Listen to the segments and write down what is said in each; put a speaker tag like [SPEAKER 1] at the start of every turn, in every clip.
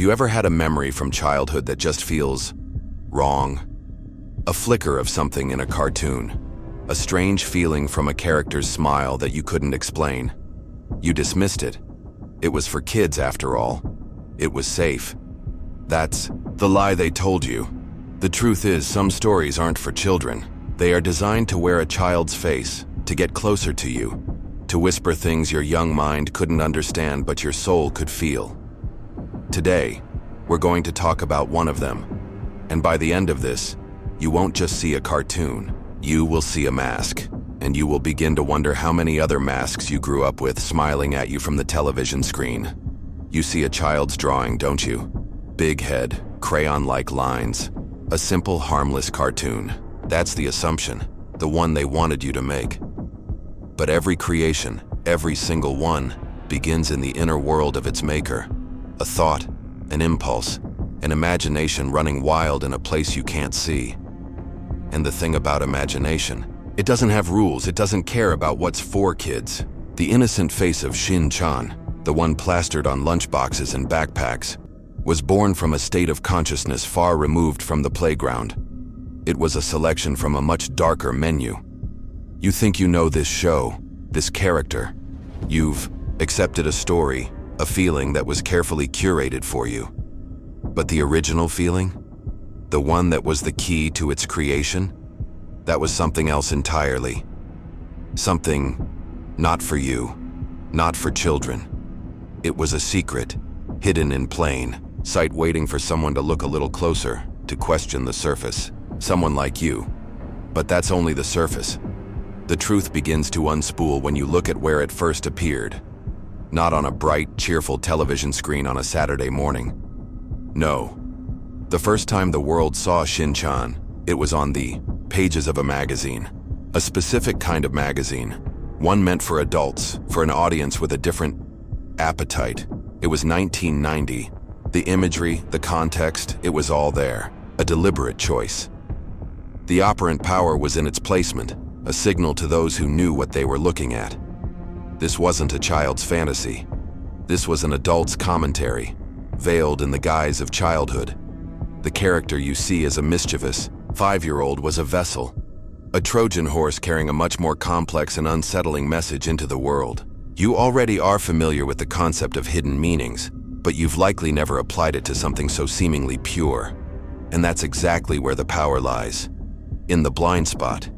[SPEAKER 1] you ever had a memory from childhood that just feels wrong? A flicker of something in a cartoon. A strange feeling from a character's smile that you couldn't explain. You dismissed it. It was for kids after all. It was safe. That's the lie they told you. The truth is, some stories aren't for children. They are designed to wear a child's face, to get closer to you, to whisper things your young mind couldn't understand but your soul could feel. Today, we're going to talk about one of them. And by the end of this, you won't just see a cartoon. You will see a mask, and you will begin to wonder how many other masks you grew up with smiling at you from the television screen. You see a child's drawing, don't you? Big head, crayon-like lines. A simple, harmless cartoon. That's the assumption, the one they wanted you to make. But every creation, every single one, begins in the inner world of its maker. A thought, an impulse, an imagination running wild in a place you can't see. And the thing about imagination, it doesn't have rules, it doesn't care about what's for kids. The innocent face of Shin, the one plastered on lunchboxes and backpacks, was born from a state of consciousness far removed from the playground. It was a selection from a much darker menu. You think you know this show, this character. You've accepted a story, a feeling that was carefully curated for you. But the original feeling? The one that was the key to its creation? That was something else entirely. Something not for you, not for children. It was a secret, hidden in plain sight, waiting for someone to look a little closer, to question the surface. Someone like you. But that's only the surface. The truth begins to unspool when you look at where it first appeared. Not on a bright, cheerful television screen on a Saturday morning. No. The first time the world saw Shin-chan, it was on the pages of a magazine. A specific kind of magazine. One meant for adults, for an audience with a different appetite. It was 1990. The imagery, the context, it was all there. A deliberate choice. The operant power was in its placement, a signal to those who knew what they were looking at. This wasn't a child's fantasy. This was an adult's commentary, veiled in the guise of childhood. The character you see as a mischievous 5-year-old was a vessel, a Trojan horse carrying a much more complex and unsettling message into the world. You already are familiar with the concept of hidden meanings, but you've likely never applied it to something so seemingly pure. And that's exactly where the power lies. In the blind spot.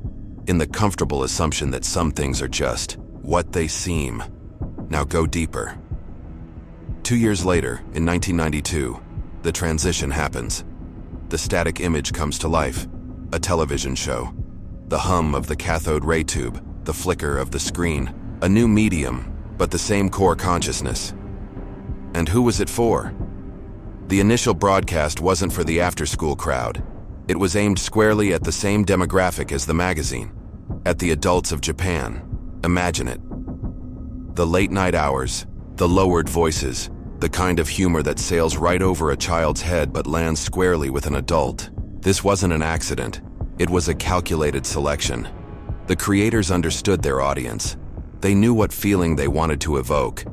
[SPEAKER 1] In the comfortable assumption that some things are just what they seem. Now go deeper. 2 years later, in 1992, the transition happens. The static image comes to life. A television show. The hum of the cathode ray tube, the flicker of the screen. A new medium, but the same core consciousness. And who was it for? The initial broadcast wasn't for the after-school crowd. It was aimed squarely at the same demographic as the magazine. At the adults of Japan. Imagine it. The late-night hours, the lowered voices, the kind of humor that sails right over a child's head but lands squarely with an adult. This wasn't an accident. It was a calculated selection. The creators understood their audience. They knew what feeling they wanted to evoke.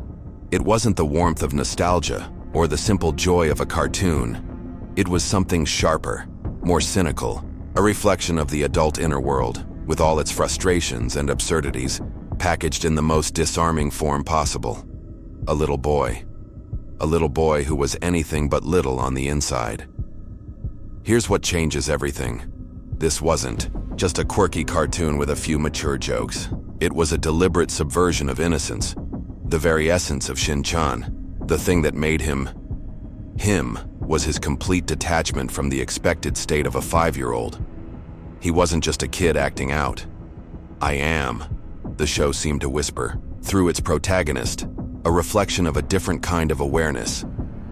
[SPEAKER 1] It wasn't the warmth of nostalgia or the simple joy of a cartoon. It was something sharper, more cynical, a reflection of the adult inner world, with all its frustrations and absurdities, packaged in the most disarming form possible. A little boy. A little boy who was anything but little on the inside. Here's what changes everything. This wasn't just a quirky cartoon with a few mature jokes. It was a deliberate subversion of innocence. The very essence of Shin-chan, the thing that made him, was his complete detachment from the expected state of a 5-year-old. He wasn't just a kid acting out. I am, the show seemed to whisper, through its protagonist, a reflection of a different kind of awareness.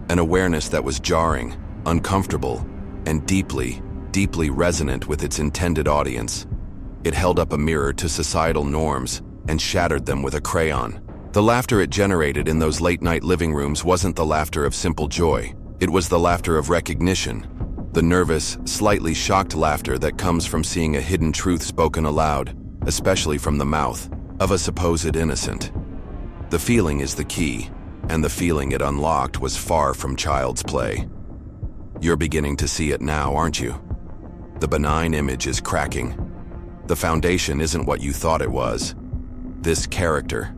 [SPEAKER 1] An awareness that was jarring, uncomfortable, and deeply, deeply resonant with its intended audience. It held up a mirror to societal norms and shattered them with a crayon. The laughter it generated in those late-night living rooms wasn't the laughter of simple joy. It was the laughter of recognition. The nervous, slightly shocked laughter that comes from seeing a hidden truth spoken aloud, especially from the mouth of a supposed innocent. The feeling is the key. and the feeling it unlocked was far from child's play. You're beginning to see it now, aren't you? The benign image is cracking. The foundation isn't what you thought it was. This character,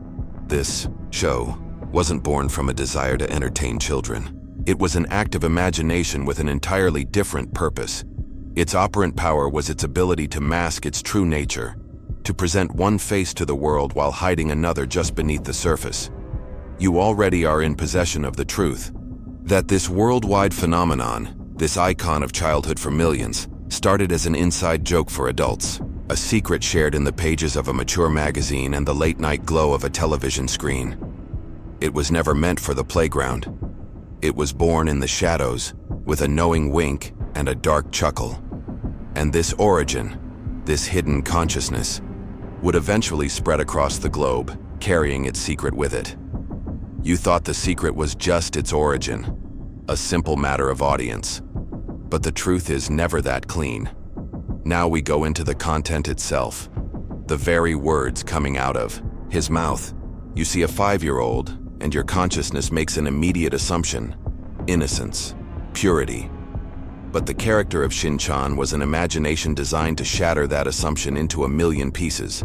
[SPEAKER 1] this show, wasn't born from a desire to entertain children. It was an act of imagination with an entirely different purpose. Its operant power was its ability to mask its true nature, to present one face to the world while hiding another just beneath the surface. You already are in possession of the truth that this worldwide phenomenon, this icon of childhood for millions, started as an inside joke for adults, a secret shared in the pages of a mature magazine and the late-night glow of a television screen. It was never meant for the playground. It was born in the shadows, with a knowing wink and a dark chuckle. And this origin, this hidden consciousness, would eventually spread across the globe, carrying its secret with it. You thought the secret was just its origin, a simple matter of audience. But the truth is never that clean. Now we go into the content itself, the very words coming out of his mouth. You see a 5-year-old, and your consciousness makes an immediate assumption: innocence, purity. But the character of Shin was an imagination designed to shatter that assumption into a million pieces.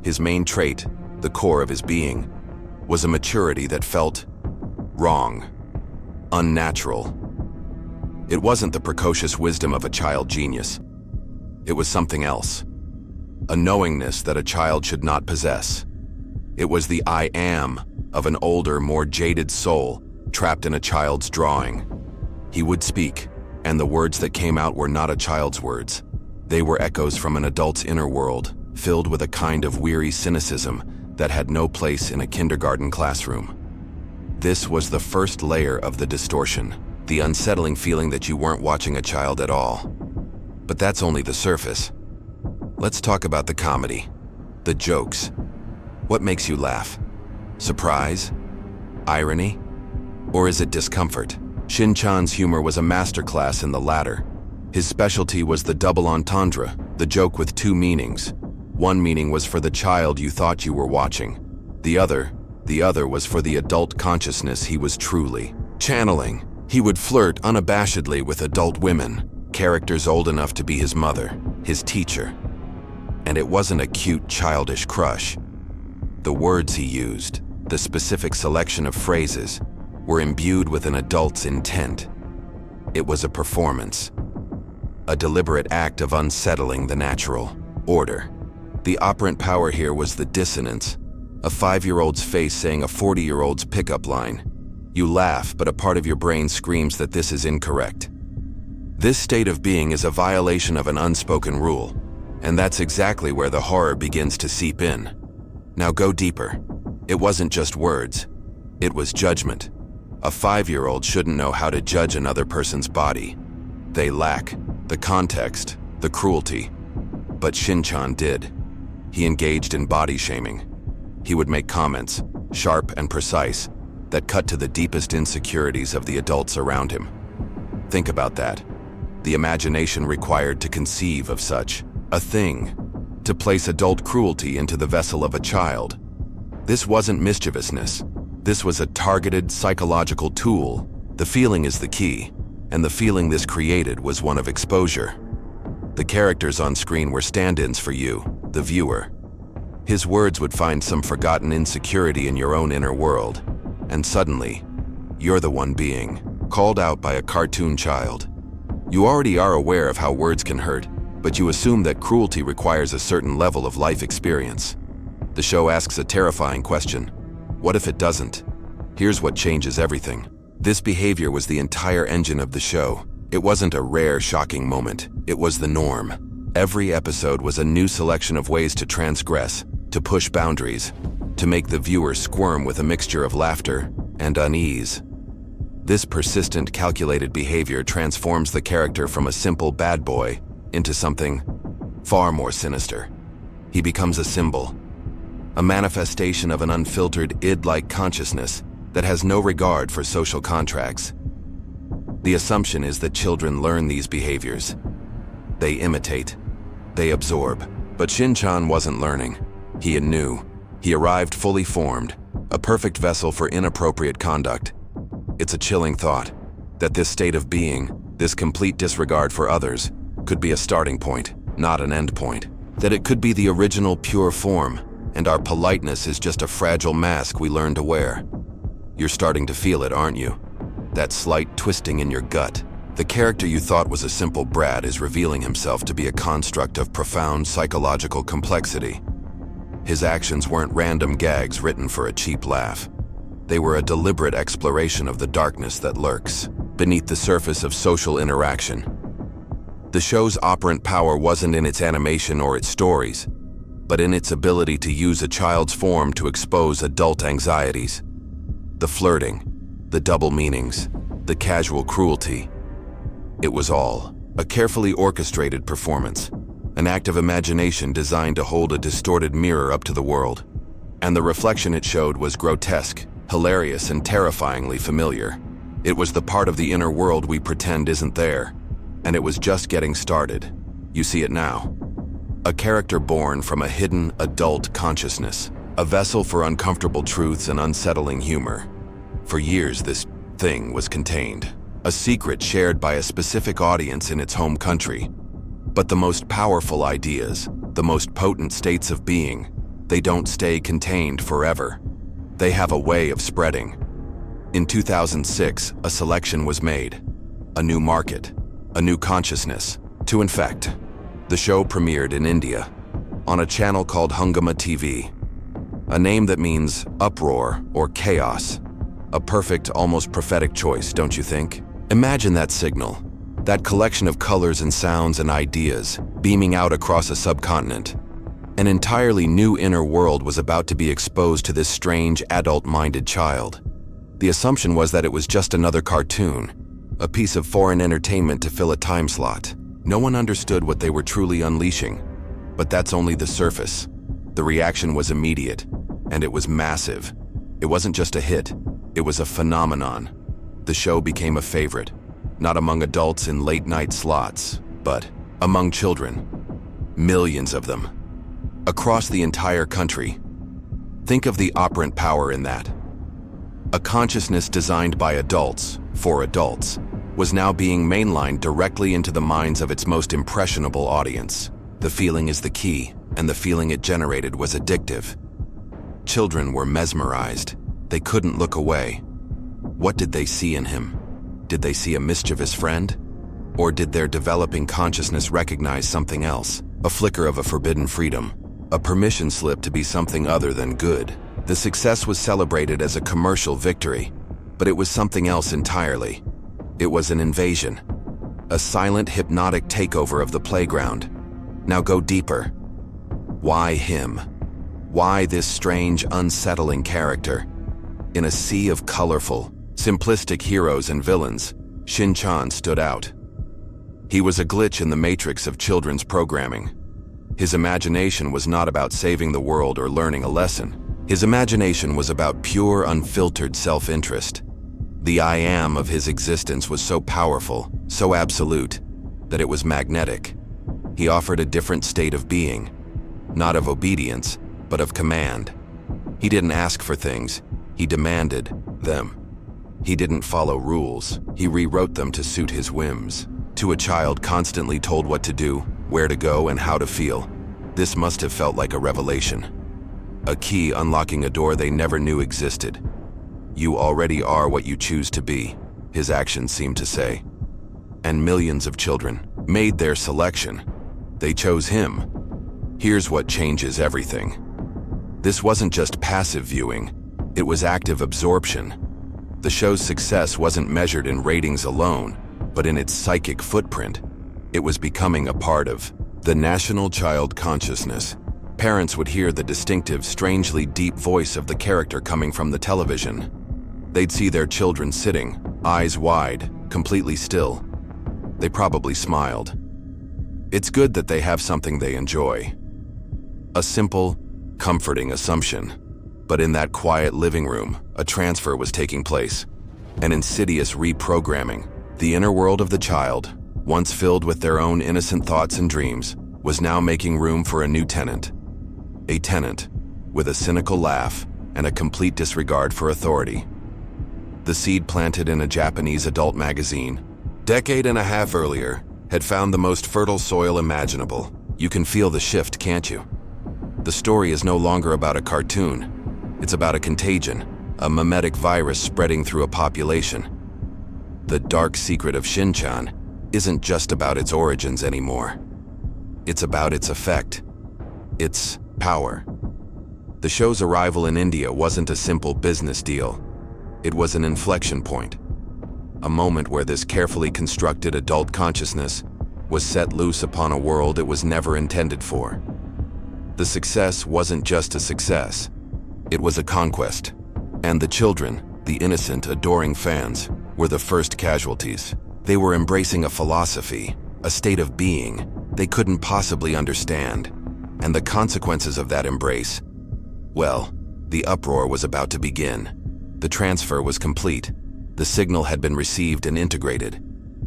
[SPEAKER 1] His main trait, the core of his being, was a maturity that felt wrong, unnatural. It wasn't the precocious wisdom of a child genius. It was something else, a knowingness that a child should not possess. It was the I am of an older, more jaded soul trapped in a child's drawing. He would speak, and the words that came out were not a child's words. They were echoes from an adult's inner world, filled with a kind of weary cynicism that had no place in a kindergarten classroom. This was the first layer of the distortion, the unsettling feeling that you weren't watching a child at all. But that's only the surface. Let's talk about the comedy, the jokes. What makes you laugh? Surprise? Irony? Or is it discomfort? Shin-chan's humor was a masterclass in the latter. His specialty was the double entendre, the joke with two meanings. One meaning was for the child you thought you were watching. The other was for the adult consciousness he was truly channeling. He would flirt unabashedly with adult women, characters old enough to be his mother, his teacher. And it wasn't a cute, childish crush. The words he used, the specific selection of phrases, were imbued with an adult's intent. It was a performance, a deliberate act of unsettling the natural order. The operant power here was the dissonance, a 5-year-old's face saying a 40-year-old's pickup line. You laugh, but a part of your brain screams that this is incorrect. This state of being is a violation of an unspoken rule, and that's exactly where the horror begins to seep in. Now go deeper. It wasn't just words. It was judgment. A 5-year-old shouldn't know how to judge another person's body. They lack the context, the cruelty. But Shin-chan did. He engaged in body shaming. He would make comments, sharp and precise, that cut to the deepest insecurities of the adults around him. Think about that. The imagination required to conceive of such a thing, to place adult cruelty into the vessel of a child. This wasn't mischievousness. This was a targeted psychological tool. The feeling is the key, and the feeling this created was one of exposure. The characters on screen were stand-ins for you, the viewer. His words would find some forgotten insecurity in your own inner world, and suddenly, you're the one being called out by a cartoon child. You already are aware of how words can hurt, but you assume that cruelty requires a certain level of life experience. The show asks a terrifying question. What if it doesn't? Here's what changes everything. This behavior was the entire engine of the show. It wasn't a rare, shocking moment. It was the norm. Every episode was a new selection of ways to transgress, to push boundaries, to make the viewer squirm with a mixture of laughter and unease. This persistent, calculated behavior transforms the character from a simple bad boy into something far more sinister. He becomes a symbol, a manifestation of an unfiltered id-like consciousness that has no regard for social contracts. The assumption is that children learn these behaviors. They imitate, they absorb. But Shin-chan wasn't learning. He knew. He arrived fully formed, a perfect vessel for inappropriate conduct. It's a chilling thought that this state of being, this complete disregard for others, could be a starting point, not an end point. That it could be the original pure form, and our politeness is just a fragile mask we learn to wear. You're starting to feel it, aren't you? That slight twisting in your gut. The character you thought was a simple brat is revealing himself to be a construct of profound psychological complexity. His actions weren't random gags written for a cheap laugh. They were a deliberate exploration of the darkness that lurks beneath the surface of social interaction. The show's operant power wasn't in its animation or its stories, but in its ability to use a child's form to expose adult anxieties. The flirting, the double meanings, the casual cruelty. It was all a carefully orchestrated performance, an act of imagination designed to hold a distorted mirror up to the world. And the reflection it showed was grotesque, hilarious, and terrifyingly familiar. It was the part of the inner world we pretend isn't there, and it was just getting started. You see it now. A character born from a hidden adult consciousness, a vessel for uncomfortable truths and unsettling humor. For years, this thing was contained, a secret shared by a specific audience in its home country. But the most powerful ideas, the most potent states of being, they don't stay contained forever. They have a way of spreading. In 2006, a selection was made. A new market, a new consciousness, to infect. The show premiered in India, on a channel called Hungama TV. A name that means uproar or chaos. A perfect, almost prophetic choice, don't you think? Imagine that signal, that collection of colors and sounds and ideas beaming out across a subcontinent. An entirely new inner world was about to be exposed to this strange, adult-minded child. The assumption was that it was just another cartoon, a piece of foreign entertainment to fill a time slot. No one understood what they were truly unleashing. But that's only the surface. The reaction was immediate, and it was massive. It wasn't just a hit, it was a phenomenon. The show became a favorite, not among adults in late-night slots, but among children. Millions of them. Across the entire country. Think of the operant power in that. A consciousness designed by adults, for adults, was now being mainlined directly into the minds of its most impressionable audience. The feeling is the key, and the feeling it generated was addictive. Children were mesmerized. They couldn't look away. What did they see in him? Did they see a mischievous friend? Or did their developing consciousness recognize something else? A flicker of a forbidden freedom. A permission slip to be something other than good. The success was celebrated as a commercial victory, but it was something else entirely. It was an invasion. A silent, hypnotic takeover of the playground. Now go deeper. Why him? Why this strange, unsettling character? In a sea of colorful, simplistic heroes and villains, Shin stood out. He was a glitch in the matrix of children's programming. His imagination was not about saving the world or learning a lesson. His imagination was about pure, unfiltered self-interest. The I am of his existence was so powerful, so absolute, that it was magnetic. He offered a different state of being, not of obedience, but of command. He didn't ask for things, he demanded them. He didn't follow rules, he rewrote them to suit his whims. To a child constantly told what to do, where to go, and how to feel, this must have felt like a revelation. A key unlocking a door they never knew existed. You already are what you choose to be, his actions seemed to say. And millions of children made their selection. They chose him. Here's what changes everything. This wasn't just passive viewing, it was active absorption. The show's success wasn't measured in ratings alone, but in its psychic footprint. It was becoming a part of the national child consciousness. Parents would hear the distinctive, strangely deep voice of the character coming from the television. They'd see their children sitting, eyes wide, completely still. They probably smiled. It's good that they have something they enjoy. A simple, comforting assumption. But in that quiet living room, a transfer was taking place. An insidious reprogramming. The inner world of the child, once filled with their own innocent thoughts and dreams, was now making room for a new tenant. A tenant with a cynical laugh, and a complete disregard for authority. The seed planted in a Japanese adult magazine, decade and a half earlier, had found the most fertile soil imaginable. You can feel the shift, can't you? The story is no longer about a cartoon. It's about a contagion, a mimetic virus spreading through a population. The dark secret of Shin isn't just about its origins anymore. It's about its effect, its power. The show's arrival in India wasn't a simple business deal. It was an inflection point, a moment where this carefully constructed adult consciousness was set loose upon a world it was never intended for. The success wasn't just a success, it was a conquest. And the children, the innocent, adoring fans, were the first casualties. They were embracing a philosophy, a state of being they couldn't possibly understand. And the consequences of that embrace, well, the uproar was about to begin. The transfer was complete. The signal had been received and integrated.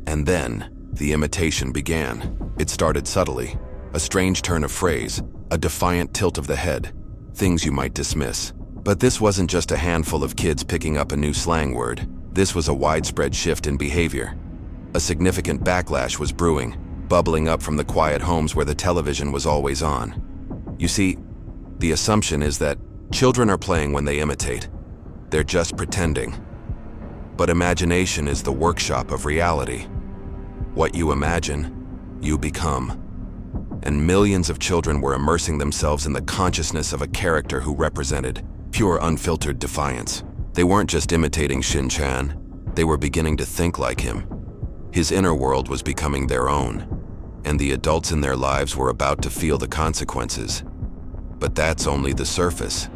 [SPEAKER 1] And then, the imitation began. It started subtly, a strange turn of phrase, a defiant tilt of the head, things you might dismiss. But this wasn't just a handful of kids picking up a new slang word. This was a widespread shift in behavior. A significant backlash was brewing, bubbling up from the quiet homes where the television was always on. You see, the assumption is that children are playing when they imitate. They're just pretending. But imagination is the workshop of reality. What you imagine, you become. And millions of children were immersing themselves in the consciousness of a character who represented pure, unfiltered defiance. They weren't just imitating Shin, they were beginning to think like him. His inner world was becoming their own, and the adults in their lives were about to feel the consequences. But that's only the surface.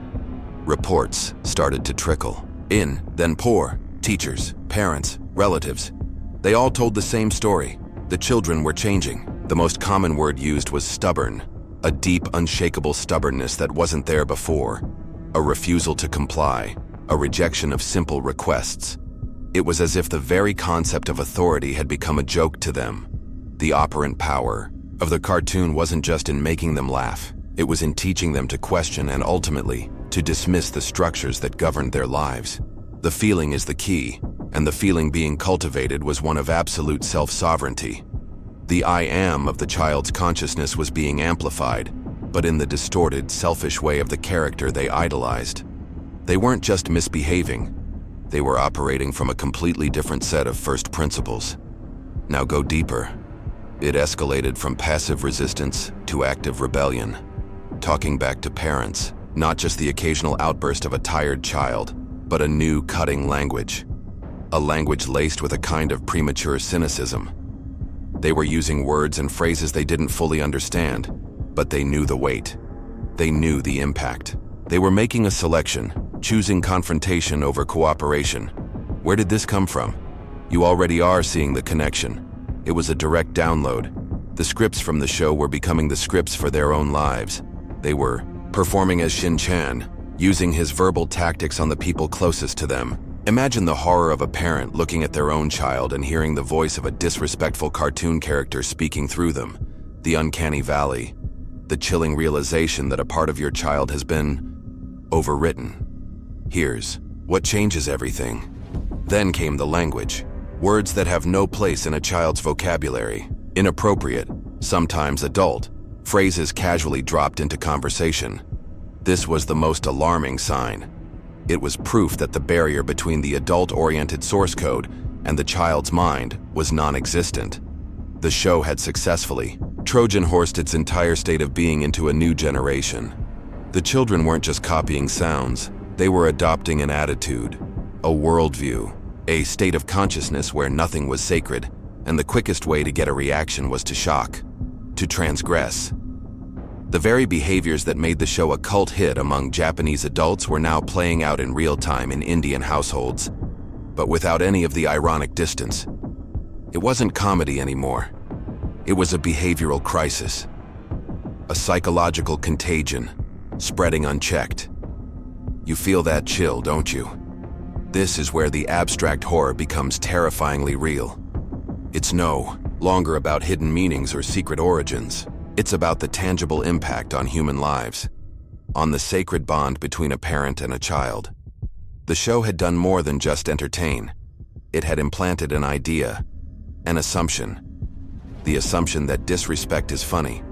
[SPEAKER 1] Reports started to trickle in, then pour. Teachers, parents, relatives. They all told the same story. The children were changing. The most common word used was stubborn, a deep, unshakable stubbornness that wasn't there before, a refusal to comply, a rejection of simple requests. It was as if the very concept of authority had become a joke to them. The operant power of the cartoon wasn't just in making them laugh. It was in teaching them to question and ultimately to dismiss the structures that governed their lives. The feeling is the key, and the feeling being cultivated was one of absolute self-sovereignty. The I am of the child's consciousness was being amplified, but in the distorted, selfish way of the character they idolized. They weren't just misbehaving, they were operating from a completely different set of first principles. Now go deeper. It escalated from passive resistance to active rebellion, talking back to parents, not just the occasional outburst of a tired child, but a new, cutting language. A language laced with a kind of premature cynicism. They were using words and phrases they didn't fully understand, but they knew the weight. They knew the impact. They were making a selection, choosing confrontation over cooperation. Where did this come from? You already are seeing the connection. It was a direct download. The scripts from the show were becoming the scripts for their own lives. They were performing as Shin, using his verbal tactics on the people closest to them. Imagine the horror of a parent looking at their own child and hearing the voice of a disrespectful cartoon character speaking through them. The uncanny valley. The chilling realization that a part of your child has been overwritten. Here's what changes everything. Then came the language. Words that have no place in a child's vocabulary. Inappropriate, sometimes adult, phrases casually dropped into conversation. This was the most alarming sign. It was proof that the barrier between the adult-oriented source code and the child's mind was non-existent. The show had successfully Trojan horsed its entire state of being into a new generation. The children weren't just copying sounds, they were adopting an attitude, a worldview, a state of consciousness where nothing was sacred, and the quickest way to get a reaction was to shock, to transgress. The very behaviors that made the show a cult hit among Japanese adults were now playing out in real time in Indian households, but without any of the ironic distance. It wasn't comedy anymore. It was a behavioral crisis, a psychological contagion, spreading unchecked. You feel that chill, don't you? This is where the abstract horror becomes terrifyingly real. It's no longer about hidden meanings or secret origins. It's about the tangible impact on human lives. on the sacred bond between a parent and a child. The show had done more than just entertain. It had implanted an idea, an assumption. The assumption that disrespect is funny,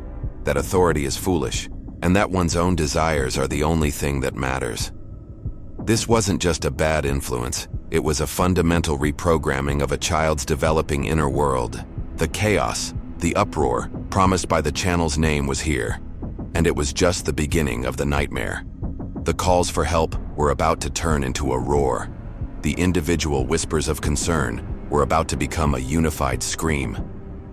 [SPEAKER 1] that authority is foolish, and that one's own desires are the only thing that matters. This wasn't just a bad influence, it was a fundamental reprogramming of a child's developing inner world. The chaos, the uproar, promised by the channel's name was here, and it was just the beginning of the nightmare. The calls for help were about to turn into a roar. The individual whispers of concern were about to become a unified scream.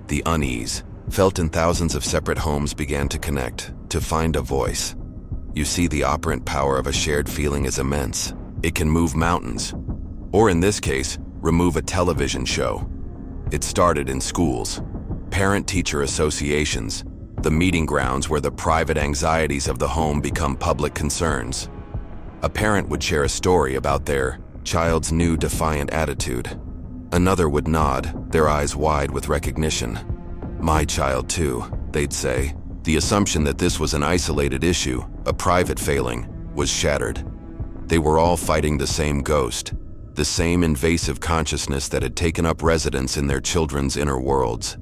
[SPEAKER 1] The unease, felt in thousands of separate homes, began to connect, to find a voice. You see, the operant power of a shared feeling is immense. It can move mountains, or in this case, remove a television show. It started in schools, parent-teacher associations, the meeting grounds where the private anxieties of the home become public concerns. A parent would share a story about their child's new defiant attitude. Another would nod, their eyes wide with recognition. "My child too," they'd say. The assumption that this was an isolated issue, a private failing, was shattered. They were all fighting the same ghost, the same invasive consciousness that had taken up residence in their children's inner worlds.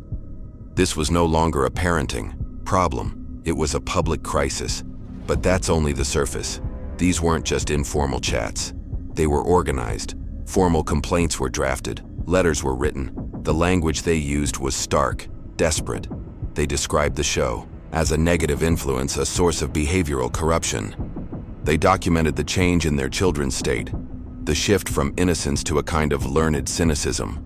[SPEAKER 1] This was no longer a parenting problem, it was a public crisis. But that's only the surface. These weren't just informal chats. They were organized. Formal complaints were drafted, letters were written. The language they used was stark, desperate. They described the show as a negative influence, a source of behavioral corruption. They documented the change in their children's state, the shift from innocence to a kind of learned cynicism.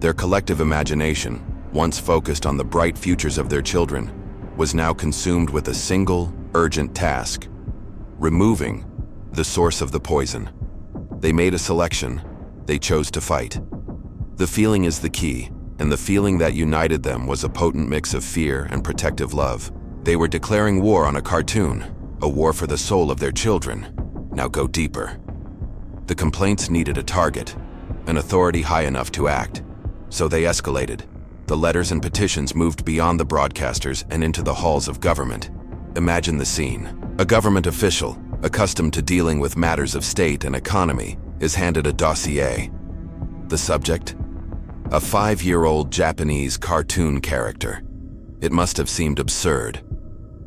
[SPEAKER 1] Their collective imagination, once focused on the bright futures of their children, was now consumed with a single, urgent task: removing the source of the poison. They made a selection. They chose to fight. The feeling is the key, and the feeling that united them was a potent mix of fear and protective love. They were declaring war on a cartoon, a war for the soul of their children. Now go deeper. The complaints needed a target, an authority high enough to act. So they escalated. The letters and petitions moved beyond the broadcasters and into the halls of government. Imagine the scene. A government official, accustomed to dealing with matters of state and economy, is handed a dossier. The subject? A 5-year-old Japanese cartoon character. It must have seemed absurd,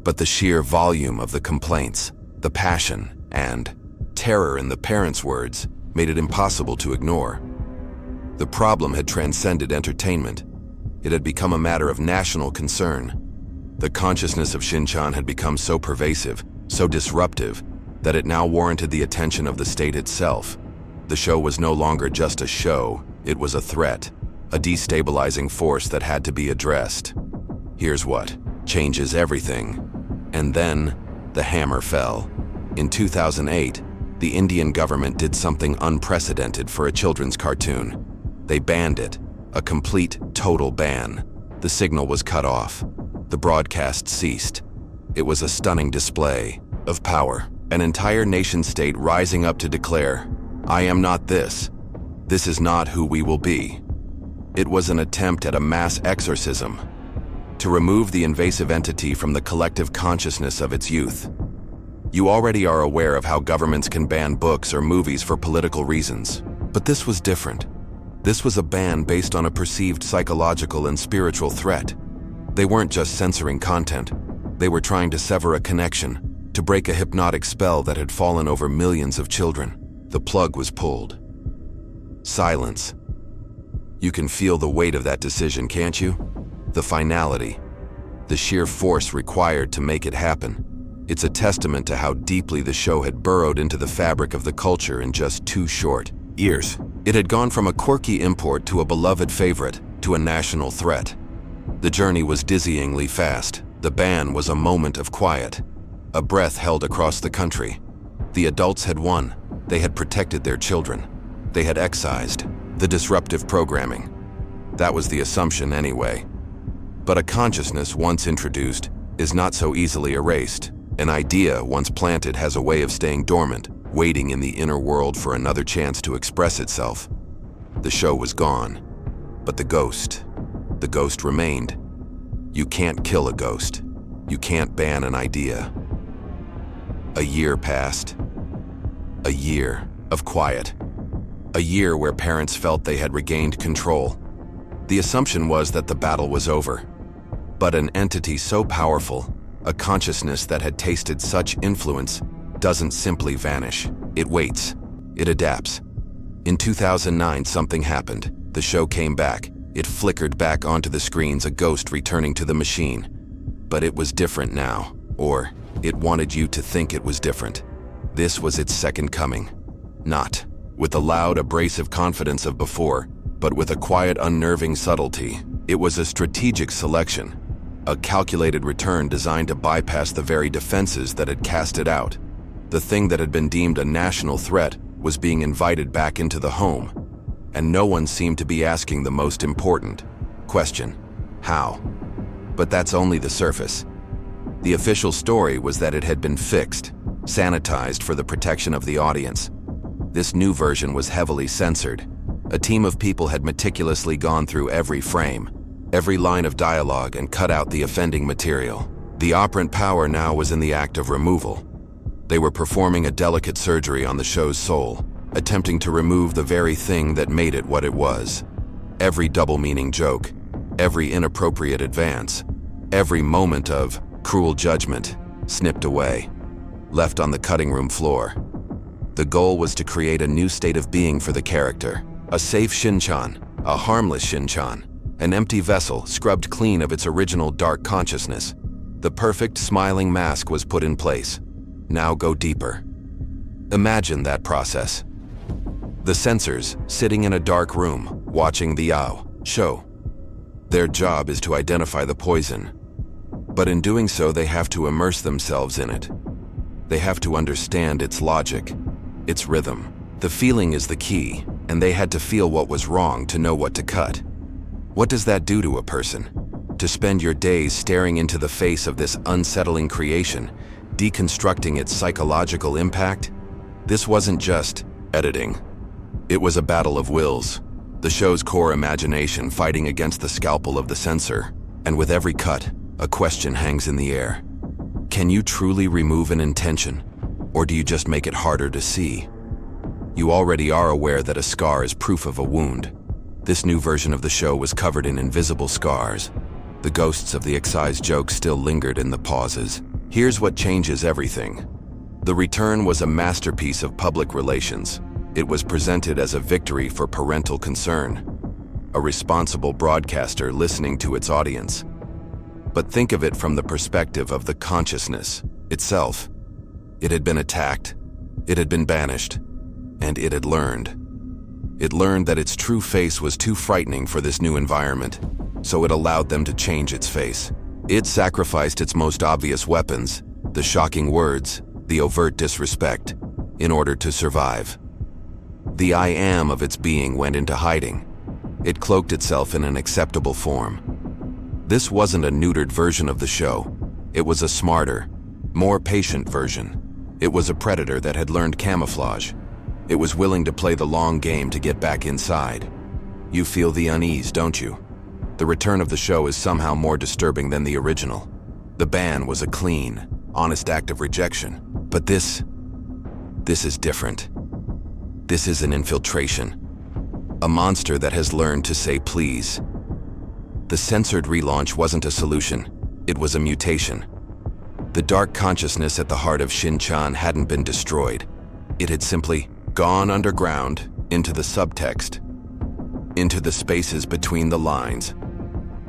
[SPEAKER 1] but the sheer volume of the complaints, the passion, and terror in the parents' words made it impossible to ignore. The problem had transcended entertainment. It had become a matter of national concern. The consciousness of Shin had become so pervasive, so disruptive, that it now warranted the attention of the state itself. The show was no longer just a show, it was a threat, a destabilizing force that had to be addressed. Here's what changes everything. And then, the hammer fell. In 2008, the Indian government did something unprecedented for a children's cartoon. They banned it, a complete, total ban. The signal was cut off. The broadcast ceased. It was a stunning display of power, an entire nation-state rising up to declare, "I am not this. This is not who we will be." It was an attempt at a mass exorcism, to remove the invasive entity from the collective consciousness of its youth. You already are aware of how governments can ban books or movies for political reasons, but this was different. This was a ban based on a perceived psychological and spiritual threat. They weren't just censoring content, they were trying to sever a connection, to break a hypnotic spell that had fallen over millions of children. The plug was pulled. Silence. You can feel the weight of that decision, can't you? The finality, the sheer force required to make it happen. It's a testament to how deeply the show had burrowed into the fabric of the culture in just 2 short years. It had gone from a quirky import to a beloved favorite to a national threat. The journey was dizzyingly fast. The ban was a moment of quiet, a breath held across the country. The adults had won. They had protected their children. They had excised the disruptive programming. That was the assumption anyway. But a consciousness once introduced is not so easily erased. An idea once planted has a way of staying dormant, waiting in the inner world for another chance to express itself. The show was gone, but the ghost remained. You can't kill a ghost. You can't ban an idea. A year passed. A year of quiet. A year where parents felt they had regained control. The assumption was that the battle was over. But an entity so powerful, a consciousness that had tasted such influence, doesn't simply vanish. It waits. It adapts. In 2009, something happened. The show came back. It flickered back onto the screens, a ghost returning to the machine. But it was different now. Or, it wanted you to think it was different. This was its second coming. Not with the loud, abrasive confidence of before, but with a quiet, unnerving subtlety. It was a strategic selection, a calculated return designed to bypass the very defenses that had cast it out. The thing that had been deemed a national threat was being invited back into the home, and no one seemed to be asking the most important question: how? But that's only the surface. The official story was that it had been fixed, sanitized for the protection of the audience. This new version was heavily censored. A team of people had meticulously gone through every frame, every line of dialogue, and cut out the offending material. The operant power now was in the act of removal. They were performing a delicate surgery on the show's soul, attempting to remove the very thing that made it what it was. Every double-meaning joke, every inappropriate advance, every moment of cruel judgment snipped away, left on the cutting room floor. The goal was to create a new state of being for the character, a safe Shin-chan, a harmless Shin-chan, an empty vessel scrubbed clean of its original dark consciousness. The perfect smiling mask was put in place. Now go deeper. Imagine that process. The censors sitting in a dark room, watching the show. Their job is to identify the poison. But in doing so, they have to immerse themselves in it. They have to understand its logic, its rhythm. The feeling is the key, and they had to feel what was wrong to know what to cut. What does that do to a person? To spend your days staring into the face of this unsettling creation, deconstructing its psychological impact? This wasn't just editing. It was a battle of wills, the show's core imagination fighting against the scalpel of the censor. And with every cut, a question hangs in the air. Can you truly remove an intention, or do you just make it harder to see? You already are aware that a scar is proof of a wound. This new version of the show was covered in invisible scars. The ghosts of the excised jokes still lingered in the pauses. Here's what changes everything. The return was a masterpiece of public relations. It was presented as a victory for parental concern, a responsible broadcaster listening to its audience. But think of it from the perspective of the consciousness itself. It had been attacked, it had been banished, and it had learned. It learned that its true face was too frightening for this new environment, so it allowed them to change its face. It sacrificed its most obvious weapons, the shocking words, the overt disrespect, in order to survive. The I am of its being went into hiding. It cloaked itself in an acceptable form. This wasn't a neutered version of the show. It was a smarter, more patient version. It was a predator that had learned camouflage. It was willing to play the long game to get back inside. You feel the unease, don't you? The return of the show is somehow more disturbing than the original. The ban was a clean, honest act of rejection. But this is different. This is an infiltration. A monster that has learned to say please. The censored relaunch wasn't a solution. It was a mutation. The dark consciousness at the heart of Shin-chan hadn't been destroyed. It had simply gone underground, into the subtext, into the spaces between the lines.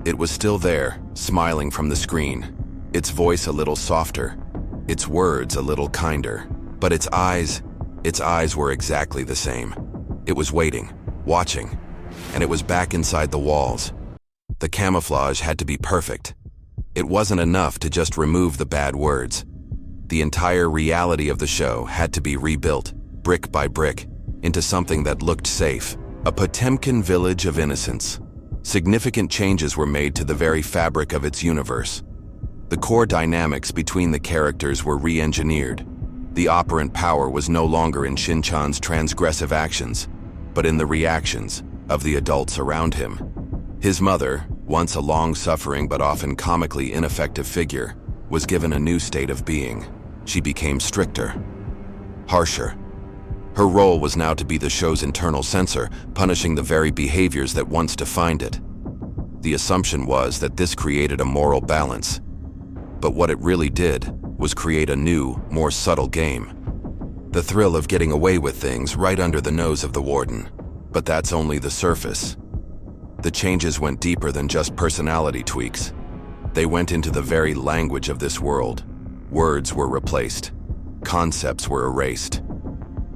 [SPEAKER 1] It was still there, smiling from the screen, its voice a little softer, its words a little kinder, but its eyes were exactly the same. It was waiting, watching, and it was back inside the walls. The camouflage had to be perfect. It wasn't enough to just remove the bad words. The entire reality of the show had to be rebuilt, brick by brick, into something that looked safe. A Potemkin village of innocence. Significant changes were made to the very fabric of its universe. The core dynamics between the characters were re-engineered. The operant power was no longer in Shin-chan's transgressive actions, but in the reactions of the adults around him. His mother, once a long-suffering but often comically ineffective figure, was given a new state of being. she became stricter, harsher. Her role was now to be the show's internal censor, punishing the very behaviors that once defined it. The assumption was that this created a moral balance. But what it really did was create a new, more subtle game. The thrill of getting away with things right under the nose of the warden. But that's only the surface. The changes went deeper than just personality tweaks. They went into the very language of this world. Words were replaced. Concepts were erased.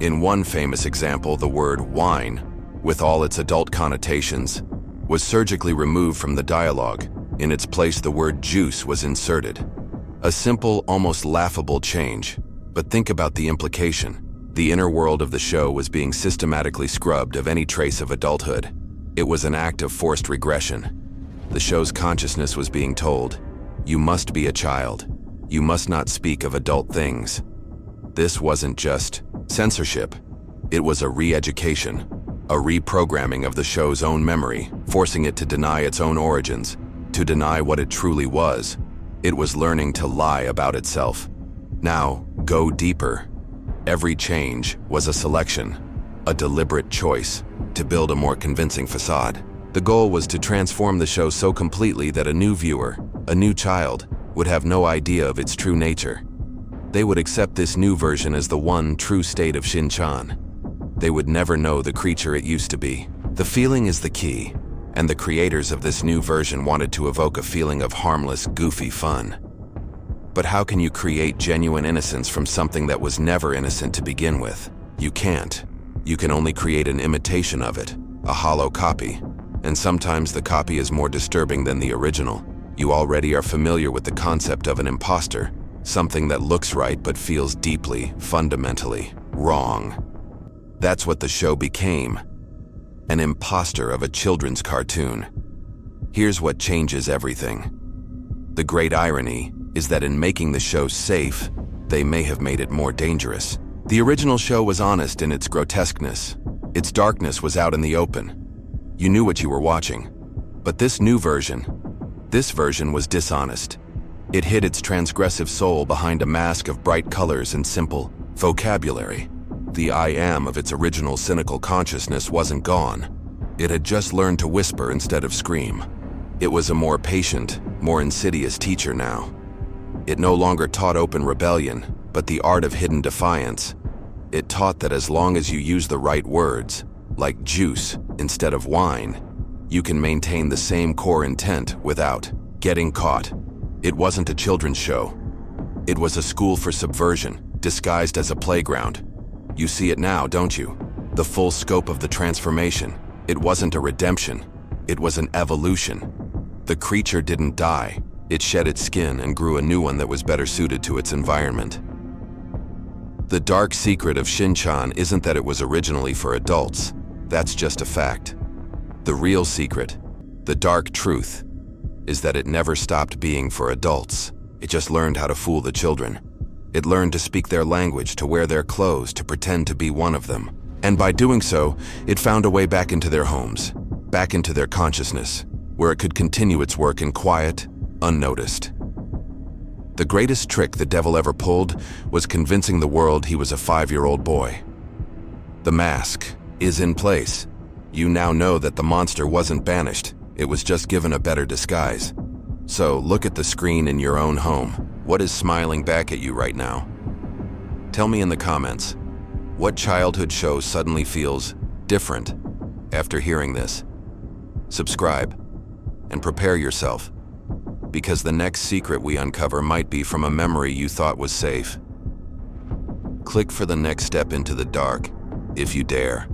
[SPEAKER 1] In one famous example, the word wine, with all its adult connotations, was surgically removed from the dialogue. In its place, the word juice was inserted. A simple, almost laughable change. But think about the implication. The inner world of the show was being systematically scrubbed of any trace of adulthood. It was an act of forced regression. The show's consciousness was being told, you must be a child. You must not speak of adult things. This wasn't just censorship. It was a re-education, a reprogramming of the show's own memory, forcing it to deny its own origins, to deny what it truly was. It was learning to lie about itself. Now, go deeper. Every change was a selection, a deliberate choice to build a more convincing facade. The goal was to transform the show so completely that a new viewer, a new child, would have no idea of its true nature. They would accept this new version as the one true state of Shin. They would never know the creature it used to be. The feeling is the key, and the creators of this new version wanted to evoke a feeling of harmless, goofy fun. But how can you create genuine innocence from something that was never innocent to begin with? You can't. You can only create an imitation of it, a hollow copy. And sometimes the copy is more disturbing than the original. You already are familiar with the concept of an imposter, something that looks right but feels deeply, fundamentally wrong. That's what the show became, an imposter of a children's cartoon. Here's what changes everything. The great irony is that in making the show safe, they may have made it more dangerous. The original show was honest in its grotesqueness. Its darkness was out in the open. You knew what you were watching. But this version was dishonest. It hid its transgressive soul behind a mask of bright colors and simple vocabulary. The I am of its original cynical consciousness wasn't gone. It had just learned to whisper instead of scream. It was a more patient, more insidious teacher now. It no longer taught open rebellion, but the art of hidden defiance. It taught that as long as you use the right words, like juice instead of wine, you can maintain the same core intent without getting caught. It wasn't a children's show. It was a school for subversion, disguised as a playground. You see it now, don't you? The full scope of the transformation. It wasn't a redemption. It was an evolution. The creature didn't die. It shed its skin and grew a new one that was better suited to its environment. The dark secret of Shin-chan isn't that it was originally for adults. That's just a fact. The real secret, the dark truth, is that it never stopped being for adults. It just learned how to fool the children. It learned to speak their language, to wear their clothes, to pretend to be one of them. And by doing so, it found a way back into their homes, back into their consciousness, where it could continue its work in quiet, unnoticed. The greatest trick the devil ever pulled was convincing the world he was a 5-year-old boy. The mask is in place. You now know that the monster wasn't banished. It was just given a better disguise. So look at the screen in your own home. What is smiling back at you right now? Tell me in the comments, what childhood show suddenly feels different after hearing this? Subscribe and prepare yourself, because the next secret we uncover might be from a memory you thought was safe. Click for the next step into the dark, if you dare.